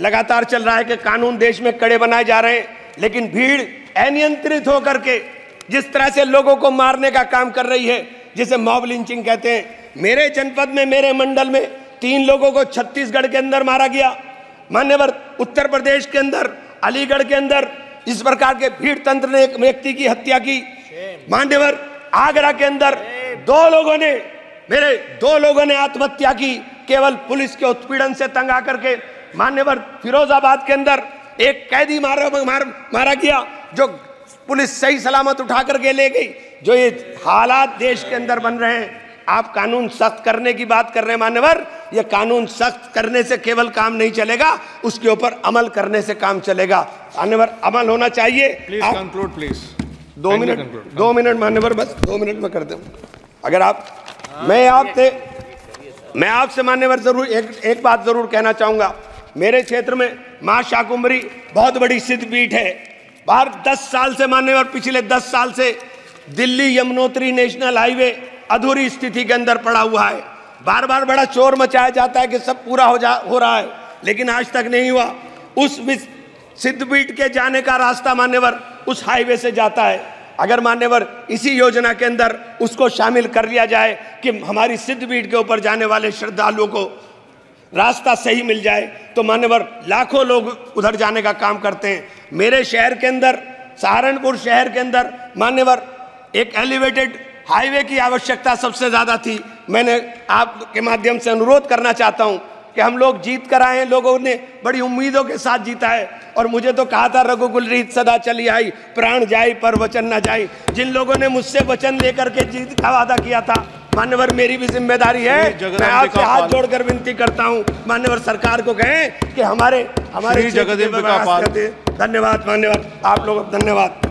लगातार चल रहा है कि कानून देश में कड़े बनाए जा रहे हैं, लेकिन भीड़ अनियंत्रित होकर के जिस तरह से लोगों को मारने का काम कर रही है, जिसे मॉब लिंचिंग कहते हैं। मेरे जनपद में, मेरे मंडल में 3 लोगों को छत्तीसगढ़ के अंदर मारा गया। मान्यवर उत्तर प्रदेश के अंदर, अलीगढ़ के अंदर इस प्रकार के भीड़ तंत्र ने एक व्यक्ति की हत्या की। मान्यवर आगरा के अंदर 2 लोगों ने आत्महत्या की, केवल पुलिस के उत्पीड़न से तंग आकर के। मान्यवर फिरोजाबाद के अंदर एक कैदी मारा गया, जो पुलिस सही सलामत उठा करके ले गई। जो ये हालात देश के अंदर बन रहे हैं, आप कानून सख्त करने की बात कर रहे हैं मान्यवर, ये कानून सख्त करने से केवल काम नहीं चलेगा, उसके ऊपर अमल करने से काम चलेगा। मान्यवर अमल होना चाहिए। Please conclude please. 2 मिनट मान्यवर, बस 2 मिनट में कर दूं। अगर आप, मैं आपसे मान्यवर जरूर एक बात जरूर कहना चाहूंगा। मेरे क्षेत्र में मां शाकुंभरी बहुत बड़ी सिद्धपीठ है। बाहर 10 साल से मान्यवर, पिछले 10 साल से दिल्ली यमुनोत्री नेशनल हाईवे अधूरी स्थिति के अंदर पड़ा हुआ है। बार बार बड़ा शोर मचाया जाता है कि सब पूरा हो रहा है, लेकिन आज तक नहीं हुआ। उस सिद्धपीठ के जाने का रास्ता मान्यवर उस हाईवे से जाता है। अगर मान्यवर इसी योजना के अंदर उसको शामिल कर लिया जाए कि हमारी सिद्धपीठ के ऊपर जाने वाले श्रद्धालुओं को रास्ता सही मिल जाए, तो मान्यवर लाखों लोग उधर जाने का काम करते हैं। मेरे शहर के अंदर, सहारनपुर शहर के अंदर मान्यवर एक एलिवेटेड हाईवे की आवश्यकता सबसे ज्यादा थी। मैंने आपके माध्यम से अनुरोध करना चाहता हूं कि हम लोग जीत कर आए हैं, लोगों ने बड़ी उम्मीदों के साथ जीता है। और मुझे तो कहा था रघुकुल रीत सदा चली आई, प्राण जाई पर वचन न जाई। जिन लोगों ने मुझसे वचन लेकर के जीत का वादा किया था मान्यवर, मेरी भी जिम्मेदारी है। मैं आपसे हाथ जोड़कर विनती करता हूं मान्यवर, सरकार को कहें कि हमारे धन्यवाद मान्यवर, आप लोग धन्यवाद।